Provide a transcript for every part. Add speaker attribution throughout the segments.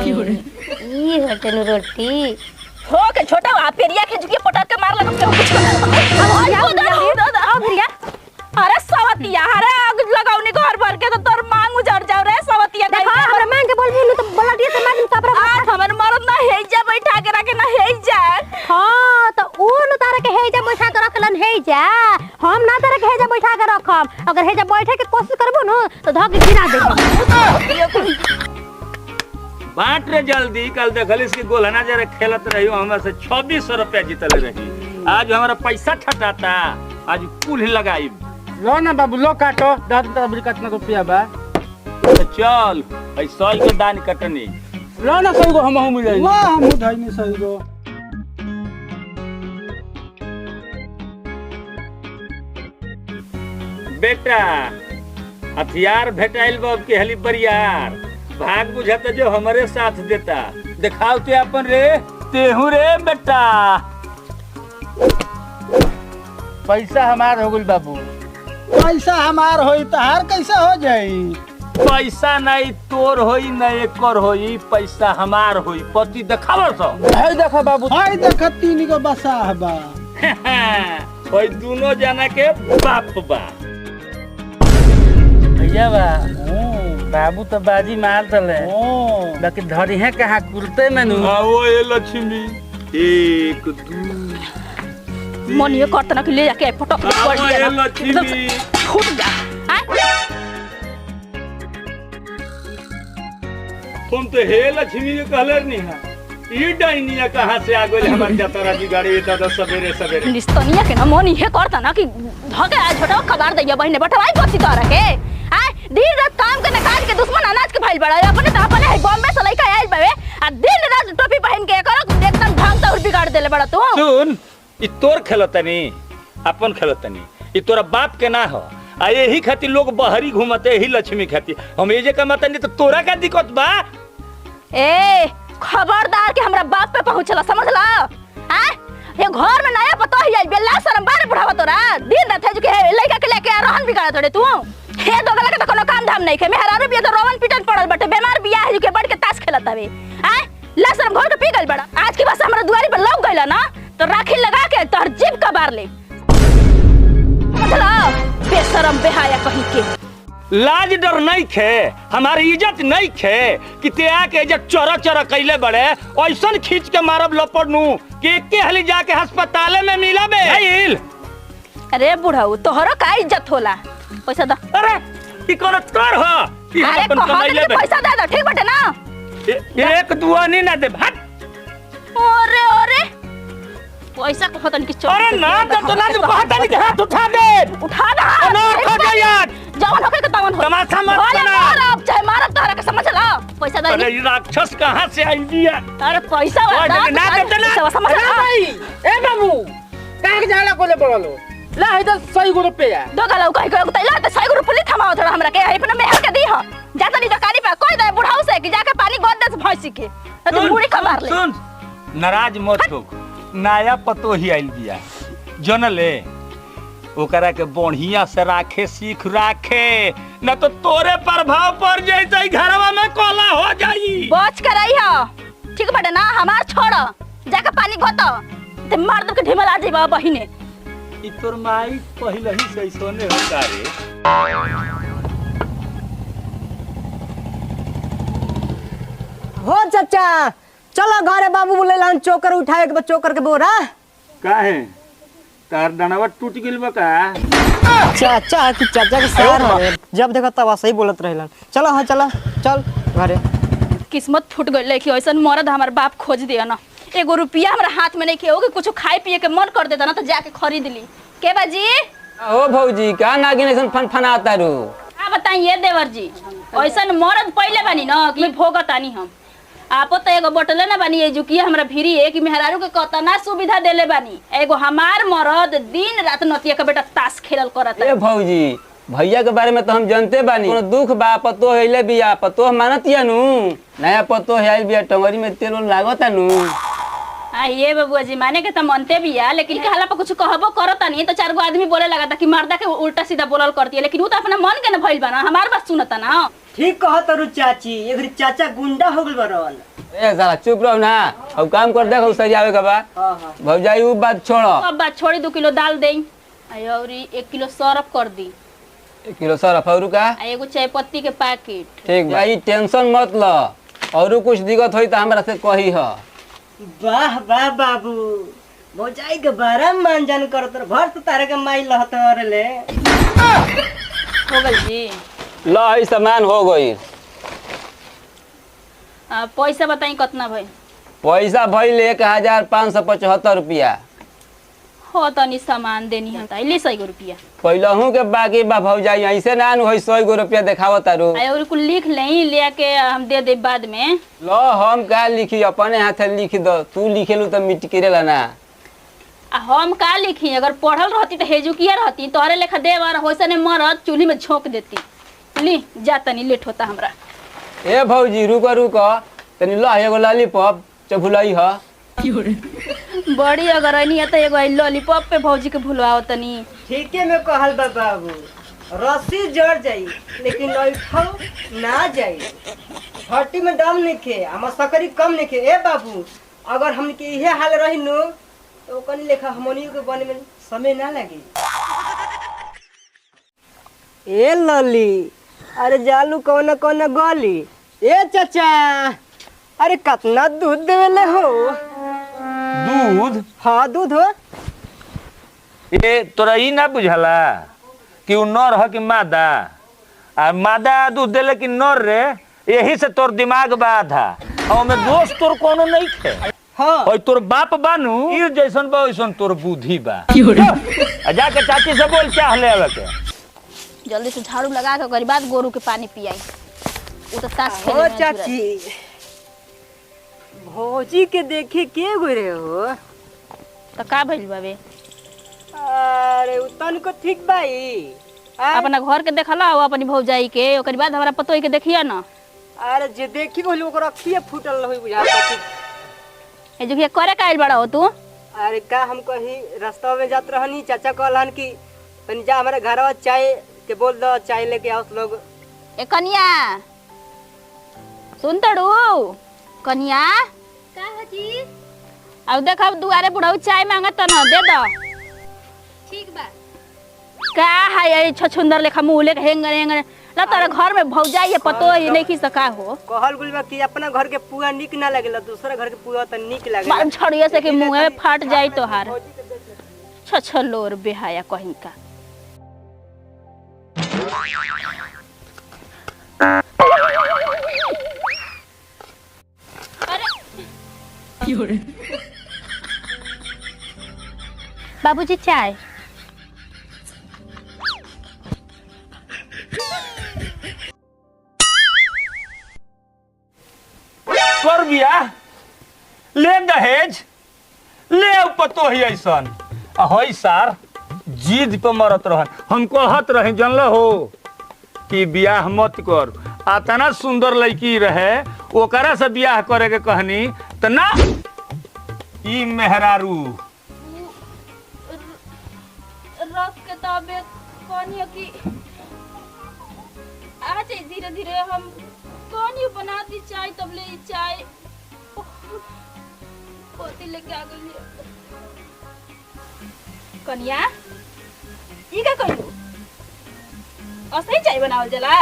Speaker 1: ई हटन रोटी
Speaker 2: हो के छोटा आ पेरिया के झुके पटक के मार लगा के कुछ आओ भैया अरे सवतिया अरे आग लगाउने घर भर के तो तोर मांग उजड़ जाओ रे सवतिया का
Speaker 1: हमरा मांग के बोल तो बलटिया से मार तब
Speaker 2: आज हमर मरद ना हेजा बैठा के रखे ना हेजा
Speaker 1: हां तो ऊ न तारा के हेजा बैठा के रखलन हेजा हम ना तारा के हेजा बैठा के रखम अगर हेजा बैठे के कोशिश करबो न तो धक गिरा देबो
Speaker 3: बांट रे जल्दी कल देखलिस कि गोलना जरा खेलत रही हमरा से 2600 रुपया जीतल रही आज हमारा पैसा ठटाता आज कुल लगाई
Speaker 4: लो ना बाबू लो काटो दादा तब कितना रुपया बा
Speaker 3: तो चल भाई 100 के दान कटनी
Speaker 4: लो ना सही को हम मिल जाई वाह हम उठाई नहीं सही को
Speaker 3: बेटा हथियार भेटाइल बाब के हली बरियार भाग बुझाता जो हमारे साथ देता दिखाओ ते अपन रे तेहू रे बेटा
Speaker 4: पैसा हमार हो गइल बाबू पैसा हमार होई तहार कैसे हो जाई
Speaker 3: पैसा नहीं तोर होई न एकर होई पैसा हमार होई पति देखावर सो
Speaker 4: हाय देखा बाबू हाय देखा तीन को बसा बा
Speaker 3: ओई दोनों जना के बाप बा
Speaker 4: भैया बा बाबू तो बाजी मार दले बाकी धरी है कहाँ कुलते में नु
Speaker 3: आओ ए लक्ष्मी 1 2
Speaker 2: मन ये करता ना कि ले जाके पटक के पड़
Speaker 3: ए
Speaker 2: गया
Speaker 3: लक्ष्मी
Speaker 2: फूट जा
Speaker 3: तुम तो हे लक्ष्मी के कहले नहीं है ई डाइनिया कहां से आ गइल हमर जतरा जी गाड़ी दादा सवेरे सवेरे
Speaker 2: निस्तनिया के ना मन ये करता ना कि धके आ छोटा खबर दैया बहिने बटवाई पति कर के दिन रात काम करने काट के दुश्मन अनाज के भाई बड़ा अपने तो अपने है बॉम्बे से लइका आइल बावे आ दिन रात टोपी पहन के कर एकदम ढंग तौर बिगाड़ देले बड़ा तू
Speaker 3: सुन ई तोर खेलतनी अपन खेलतनी ई तोरा बाप के ना हो आ यही खातिर लोग बहरी घूमते यही लक्ष्मी खातिर हम ये जे कमातनी तो तोरा का दिक्कत बा
Speaker 2: ए खबरदार के हमरा बाप पे पहुंचला समझला हां ये घर में नया पतो ही आई बेला शर्म बारे बुढ़ावा तोरा दिन रात है के लइका के लेके रहन बिगाड़ तोड़े तू हे दोगला के तो कोनो काम धाम नहीं खे मेहरारू बिया तो रोवन पिटन पड़ल बटे बीमार बिया है के बढ़ के ताश खेलत हवे हां ला शर्म घर के पी गइल बड़ा आज के बस हमरा दुआरी पर लग गइला ना तो राखी लगा के तोहर जीभ का बार ले समझला बेशरम बेहाया कहीं के
Speaker 3: लाज डर नहीं खे हमारी इज्जत नहीं खे कि ते आके इज्जत चोरा चोरा कैले बड़े ऐसन खींच के मारब लपड़नू कि के हली जाके अस्पताल में मिलबे आइल
Speaker 2: अरे बुढ़ाऊ तोहरो का इज्जत होला पैसा द
Speaker 3: अरे ई कोन तोर हो कि हम
Speaker 2: अरे
Speaker 3: अपन कमाइले बे
Speaker 2: पैसा दे दो ठीक बटे ना
Speaker 3: एक दुआ नहीं ना दे हट
Speaker 2: अरे अरे पैसा को पता नहीं कि
Speaker 3: अरे ना तो ना कहता नहीं कि हाथ उठा दे ना खा जा यार
Speaker 2: जवान होके के तवन हो
Speaker 3: तमाशा मत बना
Speaker 2: मारब चाहे मारब तोहरा के समझला पैसा दे
Speaker 3: अरे ये राक्षस कहां से आइल दिया
Speaker 2: अरे पैसा वाला
Speaker 3: ना देते ना
Speaker 2: समझला
Speaker 4: ए बाबू काहे के जाला कोले पड़लो ला इधर 100 रुपया
Speaker 2: दो गला कहि के तैला त 100 रुपया थमाओ थोड़ा हमरा के अपना मेहर के दी हो जाता नहीं दुकानी पे कोई दे बुढ़ाऊ से कि जाके पानी गोद दे भैंसी के तो बूढ़ी का मार ले
Speaker 3: सुन नाराज मत हो नया पतो ही आइल दिया जनले ओकरा के बढ़िया से राखे सीख राखे न तो तोरे प्रभाव पड़ जैसे घरवा में कोला हो जाई
Speaker 2: बच कर रही हो ठीक बटे ना हमार छोड़ जाके पानी घोतो ते मार दे के ढिमला जेबा बहिने
Speaker 3: ई तोर माई पहले ही से सोने होता रे
Speaker 5: हो चाचा चलो घरे बाबू बोले लान चोकर उठाए के चोकर के बोरा
Speaker 3: काहे तार डंडवा टूट गेल बा का
Speaker 5: चाचा की चाचा के सार है जब देखो तब सही बोलत रहलन चलो हां चलो चल घरे
Speaker 2: किस्मत फूट गइल कि ऐसन मर्द हमर बाप खोज दिया ना एगो रुपया हमरा हाथ में नहीं के होगे कुछ खाए पिए के मन कर देता ना तो जाके खरीद ली के बाजी
Speaker 6: ओ भौजी का नागिन ऐसन फनफनाता रू
Speaker 2: आ बताइए देवर जी ऐसन मर्द पहले बानी ना कि भोगतानी हम आपो तो एगो बटले ना बानी एजुकिया हमरा भिरी है कि मेहरारू के कतना सुविधा देले बानी एगो हमार मर्द दिन रात नतिया के बेटा ताश खेलल करता
Speaker 6: ए भौजी भैया के बारे में तो हम जानते बानी कोनो दुख बा पतो हेले बिया पतो मानतिया नु नया पतो है आइल बिया टंगरी में तेल लागता नु
Speaker 2: हां ये बबुआ जी माने के त मनते बिया लेकिन कहला पर कुछ कहबो करता नहीं तो चार गो आदमी बोले लगा था कि मर्दा के उल्टा सीधा बोलल करती है लेकिन वो तो अपना मन के न भइल बा ना हमार बात सुनता ना
Speaker 5: ठीक कहत रु चाची एगरी चाचा गुंडा हो गइल बरन
Speaker 6: ए साला चुप रहो ना। अब काम कर देखो सजावे के बाद। भौजाई वो बात छोड़ो।
Speaker 2: अब बात छोड़ी 2 किलो दाल दे और 1 किलो सरफ कर दी
Speaker 6: 1 किलो सरफ और का
Speaker 2: आ एगो चाय पत्ती के पैकेट।
Speaker 6: ठीक भाई टेंशन मत लो और कुछ दिक्कत होई तो हमरा से कही ह।
Speaker 5: वाह वाह बाबू भौजाई के बारे में मान जान करत भर तो तारे के माई लहत रे।
Speaker 2: हो गई जी।
Speaker 6: लो ई सामान हो गई।
Speaker 2: पैसा बताई कितना भाई?
Speaker 6: पैसा भइल 1575 रुपया।
Speaker 2: हो तनी सामान देनी है ले 100 रुपया।
Speaker 6: पहिलहू के बाकी बा भौजाई ऐसे ना होई 100 रुपया देखाव तारू।
Speaker 2: और कुल लिख ले लेके हम दे दे बाद में।
Speaker 6: लो हम का लिखी अपने हाथे लिख दो तू लिखेलू तो मिट गिरेला ना।
Speaker 2: हम का लिखी अगर पढ़ल रहती तो हेजुकिया रहती तोहरे लेखा दे और होइसने मरद चूल्ही में झोंक देती। ली जा तनी लेट होता हमरा।
Speaker 6: ए भौजी रुको तनी लो एगो लॉलीपॉप चबुलाई ह।
Speaker 2: बड़ी अगर नहीं है तो एगो लॉलीपॉप पे भौजी के भुलवाओ तनी।
Speaker 5: ठीके में कहल बा बाबू रस्सी जड़ जाई लेकिन लइठौ ना जाई। हट्टी में दम नइखे हम सकरी कम नइखे। ए बाबू अगर हमके इहे हाल रही नु तो कनी लेखा हमनियो के बने में समय ना लगी। ए लली अरे जालू कौन कौन गली। ए चाचा अरे कितना दूध देवेले हो?
Speaker 3: दूध?
Speaker 5: हाँ दूध हो।
Speaker 3: ये तोरा ई ना बुझला कि उ नर ह कि मादा? आ मादा दूध देले कि नर रे? यही से तोर दिमाग बाधा और में दोस्त तोर कोनो नहीं थे।
Speaker 5: हाँ
Speaker 3: और तोर बाप बानू ई जैसन बा वैसन तोर बुद्धि बा। आ जाके चाची से बोल क्या ले आवे के।
Speaker 2: जल्दी से झाड़ू लगा के ओकरी बाद गोरू के पानी पियाई। उ तो ताश खेले
Speaker 5: ओ
Speaker 2: में
Speaker 5: चाची भौजी के देखे के गोरे हो?
Speaker 2: तो का भइल बाबे?
Speaker 5: अरे उतन को ठीक बाई।
Speaker 2: अपना घर के देखला हो अपनी भौजाई के ओकरी बाद हमरा पतोई के देखिया ना।
Speaker 5: अरे जे देखी बोली ओकर अखिए फूटल होई बुझाता।
Speaker 2: ए जो करे का आइल बड़ा हो तू?
Speaker 5: अरे का हम कहीं रास्ता में जात रहनी चाचा कहलन कि तनी जा हमारे घरवा चाय के बोल दो चाय लेके आओ लोग।
Speaker 2: ए कनिया सुन तड़ू कनिया
Speaker 1: का हजी?
Speaker 2: अब देख अब दुआरे बुढ़ाऊ चाय मांगत न दे दो।
Speaker 1: ठीक बा।
Speaker 2: का है ये छछुंदर लेखा मुंह लेके हेंग ला तोरा घर में भौजाई है पतो ही नहीं की सका हो।
Speaker 5: कहल गुलबा कि अपना घर के पुआ निक ना लगेला दूसरा घर के पुआ त निक लागेला।
Speaker 2: मालूम छड़िए से कि मुंह में फाट जाई तोहार छछलोर बेहाया कहीं का।
Speaker 1: बाबूजी चाय।
Speaker 3: कर बिया ले दहेज ले पतो ही ऐसन हई सार जिद पे मरत रहन। हम कहत रहे जानल हो कि बियाह मत कर। आतना सुंदर लड़की रहे ओकरा से बियाह करे के कहनी त ना ई मेहरारू
Speaker 2: रख के तबे कनिया की आज धीरे धीरे हम कनिया बना दी चाय तब ले चाय पोती लेके आ गई कनिया ई का करू असही चाय बनावल जला।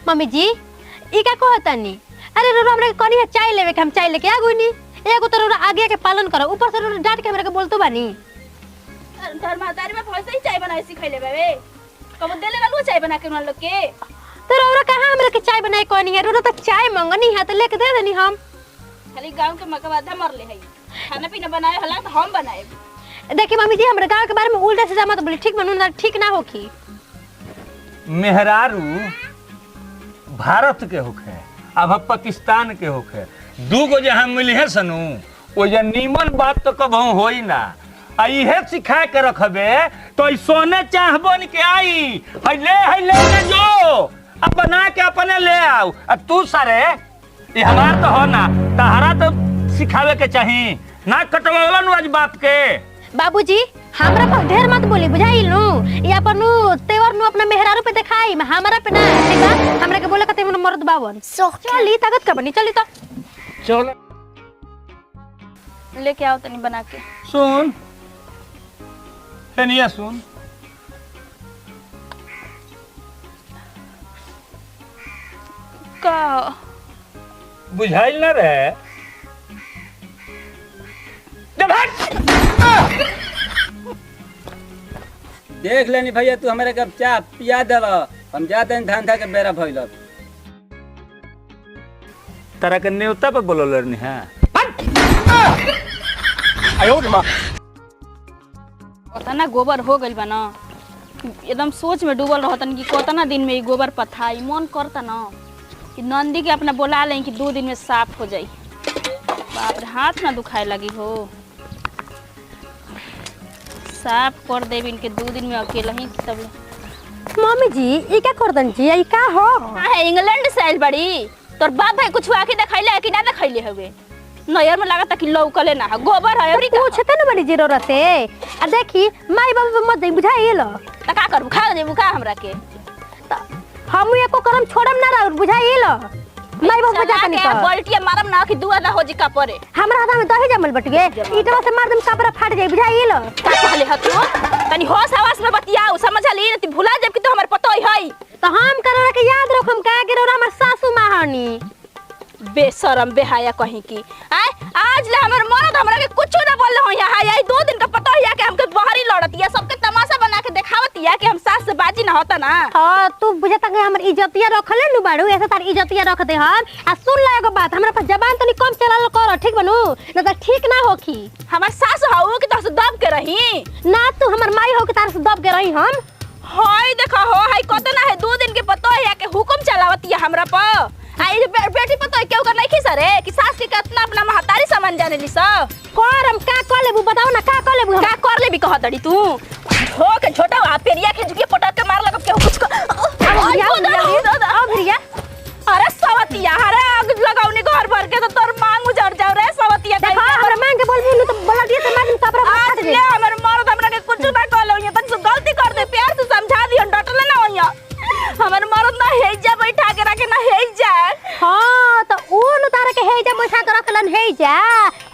Speaker 1: मम्मी जी ई का कहतनी? अरे रो हमरा कनी है चाय लेवे के हम चाय लेके आ गइनी। एगो तो रो आगे के पालन करो ऊपर से रो डांट के हमरा के बोलतो बानी।
Speaker 2: धर्मादारी में फैसे ही चाय बनाए सिखैले बाबे कब देले रहलू चाय बना के उन लोग के।
Speaker 1: तो रो कहां हमरा के चाय बनाए कहनी है? रो तो चाय मंगनी है तो लेके दे देनी हम।
Speaker 2: खाली गांव के मकवादा मरले है खाना पीना बनाए हला तो हम बनाए।
Speaker 1: देखी मम्मी जी हमरा गांव के बारे में उल्टा सीधा मत बोली ठीक बनू ना ठीक ना होखी।
Speaker 3: मेहरारू भारत के होखे अब पाकिस्तान के होखे दूगो जहाँ मिली है सनू वो जे नीमन बात तो कबहू होई ना। आ इहे सिखा के रखबे तो सोने चाह बन के आई है ले के जो अब बना के अपने ले आओ। अब तू सारे ये हमार तो हो ना तहरा तो सिखावे के चाही ना कटवावला नु आज बाप के।
Speaker 1: बाबूजी हमरा पर ढेर मत बोली बुझाई नु या पर नु तेवर नु अपना मेहरारू पे दिखाई हमरा पे ना ठीक बा। हमरा के बोले कते मर्द बावन चली ताकत का बनी चली तो
Speaker 4: चल
Speaker 2: लेके आओ तनी बना के।
Speaker 3: सुन हेनिया सुन
Speaker 2: का
Speaker 3: बुझाइल ना रहे
Speaker 6: देख लेनी भैया तू हमारे कब चाह पिया दल हम जाते हैं धान था के बेरा भइल
Speaker 3: तारा के न्योता पे बोलल रहनी है
Speaker 2: ना गोबर हो गइल बा ना एकदम सोच में डूबल रहतन कि कितना दिन में ई गोबर पथाई मन करता ना कि नंदी के अपना बोला लें कि 2 दिन में साफ हो जाई। बाप रे हाथ ना दुखाए लगी हो। साफ कर देब इनके 2 दिन में अकेला ही तब।
Speaker 1: मम्मी जी ये क्या करदन जी ये का हो?
Speaker 2: है इंग्लैंड से आइल बड़ी तोर बाप भाई कुछ आके दिखाइले है कि ना दिखाइले हवे नयर में लागत कि लौकले ना गोबर है अबरी
Speaker 1: कुछ त न बड़ी जरूरत है। आ देखी माई बाबू मत दे बुझाइल
Speaker 2: त का करबू खा देबू का हमरा के
Speaker 1: हम एको करम छोड़म ना रह बुझाइल माई बाबू जा कनी कर
Speaker 2: बल्टिया मारम ना कि दुआ ना हो जी का परे
Speaker 1: हमरा हाथ में दही जमल बटगे ईटवा से मार दम कपड़ा फाट जाई बुझाइल
Speaker 2: का कहले ह तू तनी होश आवाज में बतियाओ समझली न ती भुला जब कि तो हमर पतो है
Speaker 1: तो हम कररा के याद रखम का के रो हमर सासू माहनी
Speaker 2: बेशरम बेहाया कहीं की आय आज ले हमर मरद हमरा के कुछ ना बोल हो यहाँ आई 2 दिन का पता है कि हमके बाहरी लड़तिया सबके तमाशा बना के दिखावतिया कि हम सास से बाजी ना होता ना।
Speaker 1: हां तू बुझता कि हमर इज्जतिया रखले नु बाड़ू ऐसा तार इज्जतिया रख दे हम आ सुन ले एगो बात हमरा पास जबान तनी कम चलाल कर ठीक बनू ना त ठीक ना होखी।
Speaker 2: हमर सास हाउ कि तस दब के रही
Speaker 1: ना तू हमर माई हो के तार से दब के रही हम
Speaker 2: हाय देखा हो हाय कतना है 2 दिन के पता है कि हुकुम चलावतिया हमरा पर आई बेटी पता है क्यों कर नहीं सरे कि सास के कितना अपना महतारी समझ जाने ली सब
Speaker 1: कर हम का कर लेबू बताओ ना का कर लेबू
Speaker 2: का कर लेबी कह दड़ी तू हो के छोटा आ पेरिया के जुके पटक के मार लग के कुछ
Speaker 1: आ भैया
Speaker 2: अरे सवतिया अरे आग लगाउनी घर भर के तो तोर मांग उजड़ जाऊ रे सवतिया
Speaker 1: देखा हमरा मांग के बोलबू न तो बोला दिए त मार कपड़ा फाट
Speaker 2: ले हमर मरद हमरा के कुछ ना कहलो ये तन से गलती कर दे प्यार से समझा दियो डटले ना होया हमर मरद ना हेजा बैठा के रखे ना हेजा।
Speaker 1: हां तो ऊ न तारा के हेजा बैठा के रखलन हेजा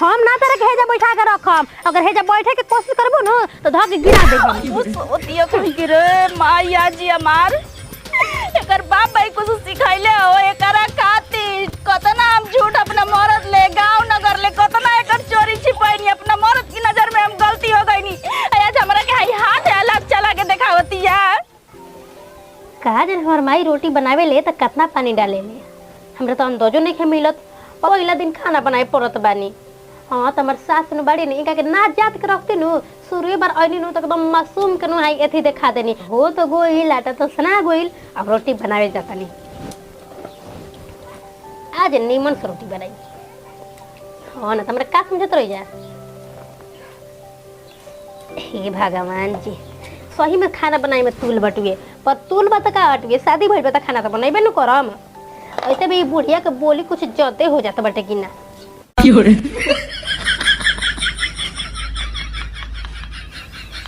Speaker 1: हम ना तारा के हेजा बैठा के रखम अगर हेजा बैठे के कोशिश करबो न तो धक गिरा देबो
Speaker 2: सोतिया कहीं के रे माया जी हमार एकर बाप भाई कुछ सिखाइले हो एकरा खातिर कतना हम झूठ अपना मरद ले गांव नगर ले कतना एकर चोरी छिपाईनी अपना मरद की नजर में हम गलती हो गईनी आज हमरा के हाथ अलग चला के दिखावतिया
Speaker 1: कहा जन हमर माई रोटी बनावे ले त कितना पानी डाले ले हमरा तो अंदाजो नहीं मिलत पहला दिन खाना बनाए पड़त बानी। हां त हमर सास न बड़ी नहीं का ना जात के रखते नु शुरू बार आइनी नु त एकदम मासूम के नु आई एथी दिखा देनी हो तो गोई लाटा तो सना गोइल अब रोटी बनावे जातानी आज नीमन से रोटी बनाई। हां ना हमरा का समझत रह जा हे भगवान जी सही में खाना बनाए में तूल बटुए पर तूल बता का हटुए शादी भइल बता खाना तो बनाइबे न करम ऐसे भी बुढ़िया के बोली कुछ जते हो जाता बटे कि ना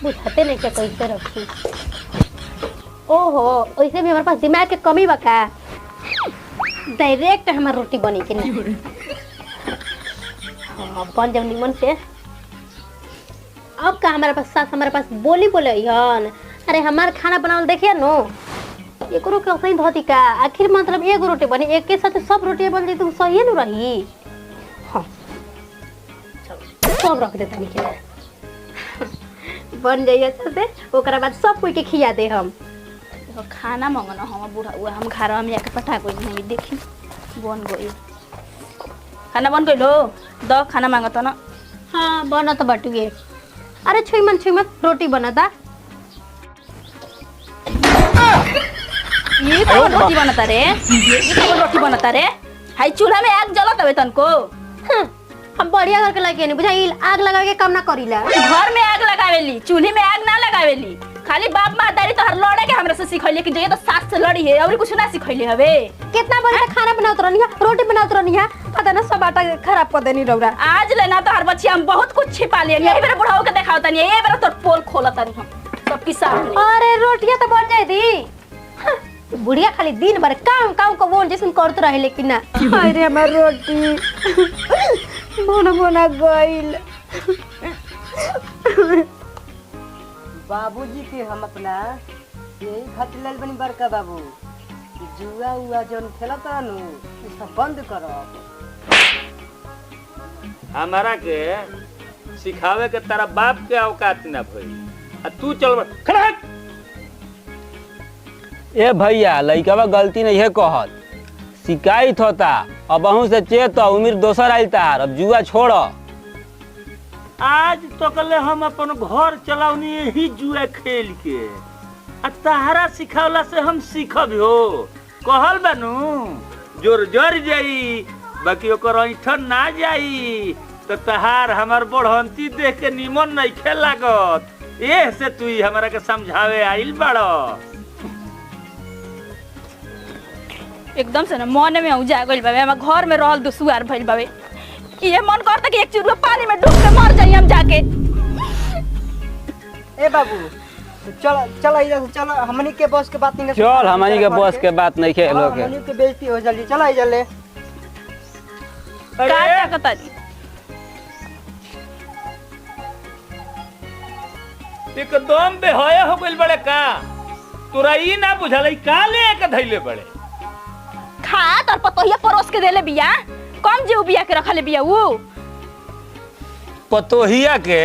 Speaker 1: बुझाते नहीं क्या कैसे रखी ओहो ऐसे भी हमारे पास दिमाग के कमी बका डायरेक्ट हमार रोटी बनी कि नहीं हाँ बन जब निमन से अब का हमारे पास सास हमारे पास बोली बोले हन अरे हमार खाना बनावल देखिए नो एको के सही धोती का आखिर मतलब एगो रोटी बनी एक के साथ सब रोटी बन जाई तो सही न रही। हां सब रख दे तनी के बन जाई अच्छा से ओकरा बाद सब कोई के खिया दे हम
Speaker 2: तो खाना मंगना हम बूढ़ा हुआ हम घर में जाके पटा कोई नहीं देखी बन गई खाना बन गइलो द खाना मांगत ना।
Speaker 1: हां बनत बटुए अरे छुई मत रोटी बनता
Speaker 2: ये तो रोटी बनता रे ये तो रोटी बनता रे हाई चूल्हा में आग जलत हवे तनको
Speaker 1: हम बढ़िया घर के लगे नहीं बुझाइल आग लगा के काम ना करीला
Speaker 2: घर में आग लगावेली चूल्हे में आग ना लगावेली खाली बाप महतारी तो हर लड़े के हमरा से सिखैले कि जे तो सास से लड़ी है और कुछ ना सिखैले हवे
Speaker 1: कितना बजे तक खाना बनावत रहनी है रोटी बनावत रहनी है पता ना सब आटा खराब कर देनी रौरा
Speaker 2: आज लेना तो हर बच्ची हम बहुत कुछ छिपा लिए यही बेरा बुढ़ाओ के दिखावत नहीं यही बेरा तोर पोल खोलत नहीं हम सब की सामने
Speaker 1: अरे रोटियां तो बन जाई दी बुढ़िया खाली दिन भर काम काम को बोल जैसे करत रहे लेकिन ना अरे हमार रोटी मोना मोना गइल।
Speaker 5: बाबूजी के हम अपना यही खातिर लेल बनी बड़का बाबू कि जुआ उआ जौन खेलत रहनु इ सब बंद करब।
Speaker 3: हमारा के सिखावे के तारा बाप के औकात ना भई आ तू चल खड़ा हट।
Speaker 6: ए भैया लइकवा गलती नहीं है कहत, शिकायत होता अब अहू से चेत उम्र दोसर आइल तार, अब जुआ छोड़।
Speaker 3: आज तकले हम अपन घर चलावनी यही जुआ खेल के आ तहरा सिखावला से हम सीखब हो। कहल बानू जोर जर जाई बाकी ओकर ऐठन ना जाई तो तहार हमार बढ़ंती देख के निमन नहीं खेल लागत। एह से तू हमरा के समझावे आइल बाड़ो।
Speaker 2: एकदम से ना मन में उजा गइल बाबे, हम घर में रहल दुसुआर भइल बाबे। ये मन करता कि एक चुरुआ पानी में डूब के मर जाई हम जाके।
Speaker 5: ए बाबू चल चल इधर से चल, हमनी के बस के बात नहीं
Speaker 6: चल हमनी के बस के बात नहीं खे लोग के।
Speaker 5: हमनी के बेइज्जती हो जल्दी चल इधर ले।
Speaker 2: का ताकतारी
Speaker 3: एकदम बेहया हो गइल बड़े का, तोरा ई ना बुझालै का ले के धइले बड़े।
Speaker 2: खात और पतोहिया परोस के देले बिया, कम जीव बिया के रखले बिया ऊ।
Speaker 3: पतोहिया के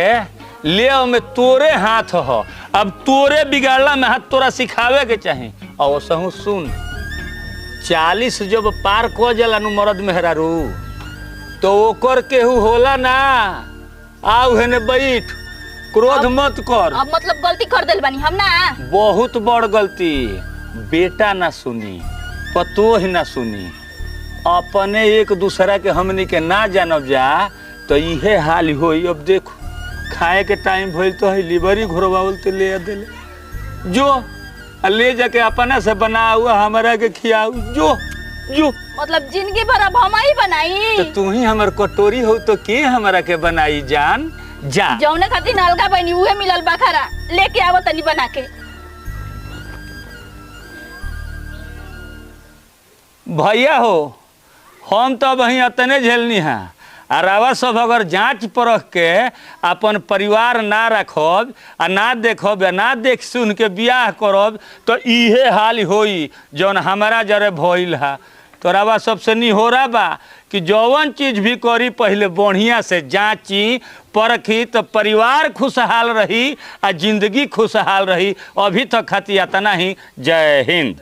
Speaker 3: ले में तोरे हाथ हो, अब तोरे बिगाड़ला में हाथ तोरा सिखावे के चाही। और सहू सुन 40 जब पार को जाला नु मर्द मेहरारू तो ओकर केहू होला ना। आओ हेने बैठ, क्रोध मत कर।
Speaker 2: अब मतलब गलती कर देल बानी हम ना।
Speaker 3: बहुत बड़ गलती, बेटा ना सुनी पतोह ना सुनी, अपने एक दूसरा के हमनी के ना जानब जा तो इहे हाल होई। अब देखो खाए के टाइम भइल तो है लिवरी घोरवावल ते ले देले, जो ले जाके अपना से बना हुआ हमरा के खियाऊ जो जो।
Speaker 2: मतलब जिंदगी भर अब हम ही बनाई
Speaker 3: तो तू ही हमर कटोरी हो तो के हमरा के बनाई जान जा।
Speaker 2: जौने खातिर नलका बनी उहे मिलल बखारा, लेके आवो तनी बना के।
Speaker 3: भैया हो हम तो वही अतने झेलनी है, अरावा सब अगर जांच परख के अपन परिवार ना रखब आ ना देखब या ना देख सुन के बियाह करब तो इहे हाल होई जौन हमारा जरे भइल है। तोरावा सबसे निहोरा बा कि जौवन चीज भी करी पहले बढ़िया से जांची परखी तो परिवार खुशहाल रही आ जिंदगी खुशहाल रही। अभी तक खातिर इतना ही। जय हिंद।